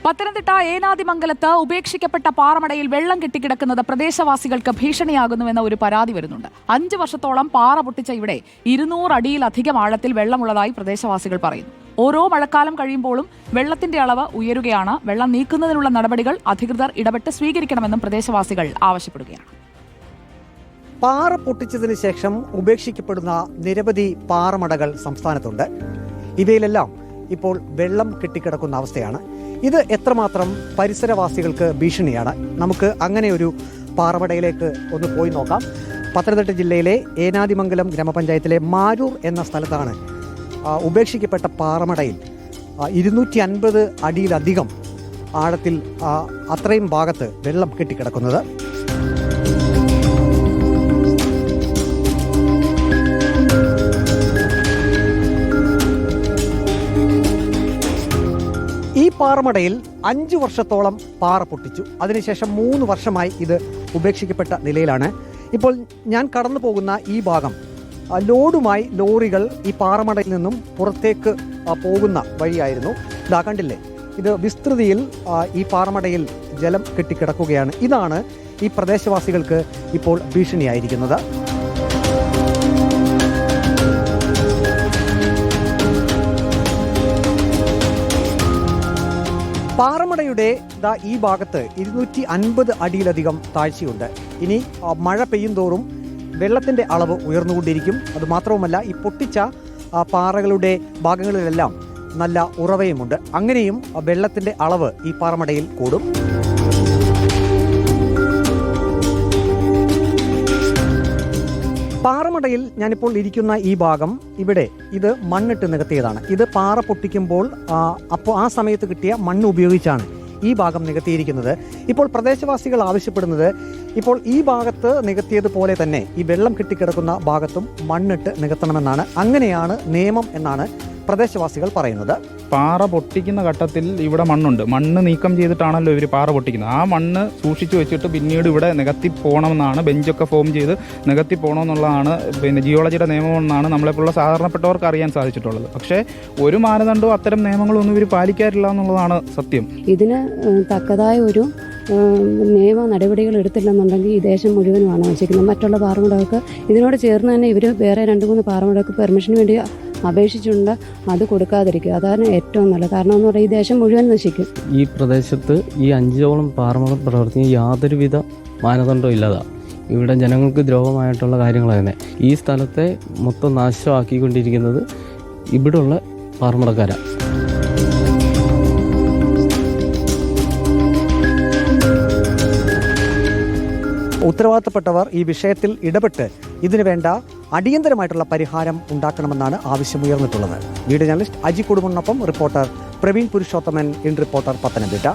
പത്തനംതിട്ട ഏനാദിമംഗലത്ത് ഉപേക്ഷിക്കപ്പെട്ട പാറമടയിൽ വെള്ളം കെട്ടിക്കിടക്കുന്നത് പ്രദേശവാസികൾക്ക് ഭീഷണിയാകുന്നുവെന്ന ഒരു പരാതി വരുന്നുണ്ട്. 5 വർഷത്തോളം പാറ പൊട്ടിച്ച ഇവിടെ 200 അടിയിലധികം ആഴത്തിൽ വെള്ളമുള്ളതായി പ്രദേശവാസികൾ പറയുന്നു. ഓരോ മഴക്കാലം കഴിയുമ്പോഴും വെള്ളത്തിന്റെ അളവ് ഉയരുകയാണ്. വെള്ളം നീക്കുന്നതിനുള്ള നടപടികൾ അധികൃതർ ഇടപെട്ട് സ്വീകരിക്കണമെന്നും പ്രദേശവാസികൾ ആവശ്യപ്പെടുകയാണ്. പാറ പൊട്ടിച്ചതിന് ശേഷം ഉപേക്ഷിക്കപ്പെടുന്ന നിരവധി പാറമടകൾ സംസ്ഥാനത്തുണ്ട്. ഇവയിലെല്ലാം ഇപ്പോൾ വെള്ളം കെട്ടിക്കിടക്കുന്ന അവസ്ഥയാണ്. ഇത് എത്രമാത്രം പരിസരവാസികൾക്ക് ഭീഷണിയാണ്? നമുക്ക് അങ്ങനെ ഒരു പാറമടയിലേക്ക് ഒന്ന് പോയി നോക്കാം. പത്തനംതിട്ട ജില്ലയിലെ ഏനാദിമംഗലം ഗ്രാമപഞ്ചായത്തിലെ മാരൂർ എന്ന സ്ഥലത്താണ് ഉപേക്ഷിക്കപ്പെട്ട പാറമടയിൽ 250 അടിയിലധികം ആഴത്തിൽ അത്രയും ഭാഗത്ത് വെള്ളം കെട്ടിക്കിടക്കുന്നത്. ഈ പാറമടയിൽ 5 വർഷത്തോളം പാറ പൊട്ടിച്ചു. അതിനുശേഷം 3 വർഷമായി ഇത് ഉപേക്ഷിക്കപ്പെട്ട നിലയിലാണ്. ഇപ്പോൾ ഞാൻ കടന്നു പോകുന്ന ഈ ഭാഗം ലോഡുമായി ലോറികൾ ഈ പാറമടയിൽ നിന്നും പുറത്തേക്ക് പോകുന്ന വഴിയായിരുന്നു. ഇതാ കണ്ടില്ലേ, ഇത് വിസ്തൃതിയിൽ ഈ പാറമടയിൽ ജലം കെട്ടിക്കിടക്കുകയാണ്. ഇതാണ് ഈ പ്രദേശവാസികൾക്ക് ഇപ്പോൾ ഭീഷണിയായിരിക്കുന്നത്. പാറമടയുടെ ഈ ഭാഗത്ത് 250 അടിയിലധികം താഴ്ചയുണ്ട്. ഇനി മഴ പെയ്യും തോറും വെള്ളത്തിൻ്റെ അളവ് ഉയർന്നുകൊണ്ടിരിക്കും. അതുമാത്രവുമല്ല, ഈ പൊട്ടിച്ച പാറകളുടെ ഭാഗങ്ങളിലെല്ലാം നല്ല ഉറവയുമുണ്ട്. അങ്ങനെയും വെള്ളത്തിൻ്റെ അളവ് ഈ പാറമടയിൽ കൂടും. പാറമടയിൽ ഞാനിപ്പോൾ ഇരിക്കുന്ന ഈ ഭാഗം ഇത് മണ്ണിട്ട് നികത്തിയതാണ്. ഇത് പാറ പൊട്ടിക്കുമ്പോൾ ആ സമയത്ത് കിട്ടിയ മണ്ണ് ഉപയോഗിച്ചാണ് ഈ ഭാഗം നികത്തിയിരിക്കുന്നത്. ഇപ്പോൾ പ്രദേശവാസികൾ ആവശ്യപ്പെടുന്നത് ഇപ്പോൾ ഈ ഭാഗത്ത് നികത്തിയതുപോലെ തന്നെ ഈ വെള്ളം കെട്ടിക്കിടക്കുന്ന ഭാഗത്തും മണ്ണിട്ട് നികത്തണമെന്നാണ്. അങ്ങനെയാണ് നിയമം എന്നാണ് പ്രദേശവാസികൾ പറയുന്നത്. പാറ പൊട്ടിക്കുന്ന ഘട്ടത്തിൽ ഇവിടെ മണ്ണുണ്ട്. മണ്ണ് നീക്കം ചെയ്തിട്ടാണല്ലോ ഇവർ പാറ പൊട്ടിക്കുന്നത്. ആ മണ്ണ് സൂക്ഷിച്ചു വെച്ചിട്ട് പിന്നീട് ഇവിടെ നികത്തി പോകണമെന്നാണ്, ബെഞ്ചൊക്കെ ഫോം ചെയ്ത് നികത്തി പോകണമെന്നുള്ളതാണ് ജിയോളജിയുടെ നിയമമെന്നാണ് നമ്മളെപ്പോലുള്ള സാധാരണപ്പെട്ടവർക്ക് അറിയാൻ സാധിച്ചിട്ടുള്ളത്. പക്ഷേ ഒരു മാനദണ്ഡവും അത്തരം നിയമങ്ങളൊന്നും ഇവർ പാലിക്കാറില്ല എന്നുള്ളതാണ് സത്യം. ഇതിന് തക്കതായ ഒരു നിയമ നടപടികൾ എടുത്തില്ലെന്നുണ്ടെങ്കിൽ ഈ ദേശം മുഴുവനുമാണ് നശിക്കുന്നത്. മറ്റുള്ള പാറമടകൾക്ക് ഇതിനോട് ചേർന്ന് തന്നെ ഇവർ വേറെ 2-3 പാറമടകൾക്ക് പെർമിഷന് വേണ്ടി അപേക്ഷിച്ചിട്ടുണ്ട്. അത് കൊടുക്കാതിരിക്കുക, അതാണ് ഏറ്റവും നല്ലത്. കാരണം എന്ന് പറഞ്ഞാൽ ഈ ദേശം മുഴുവൻ നശിക്കും. ഈ പ്രദേശത്ത് ഈ 5ഓളം പാറമട പ്രവർത്തിക്കുന്ന യാതൊരുവിധ മാനദണ്ഡവും ഇല്ലാതാണ്. ഇവിടെ ജനങ്ങൾക്ക് ദ്രോഹമായിട്ടുള്ള കാര്യങ്ങളാണ്. ഈ സ്ഥലത്തെ മൊത്തം നാശമാക്കിക്കൊണ്ടിരിക്കുന്നത് ഇവിടെയുള്ള പാറമടക്കാരാണ്. ഉത്തരവാദിത്തപ്പെട്ടവർ ഈ വിഷയത്തിൽ ഇടപെട്ട് ഇതിനു വേണ്ട അടിയന്തരമായിട്ടുള്ള പരിഹാരം ഉണ്ടാക്കണമെന്നാണ് ആവശ്യമുയർന്നിട്ടുള്ളത്. വീഡിയോ ജേർണലിസ്റ്റ് അജി കുടുംബനൊപ്പം reporter Praveen Purushothaman, in reporter, Pathanamthitta.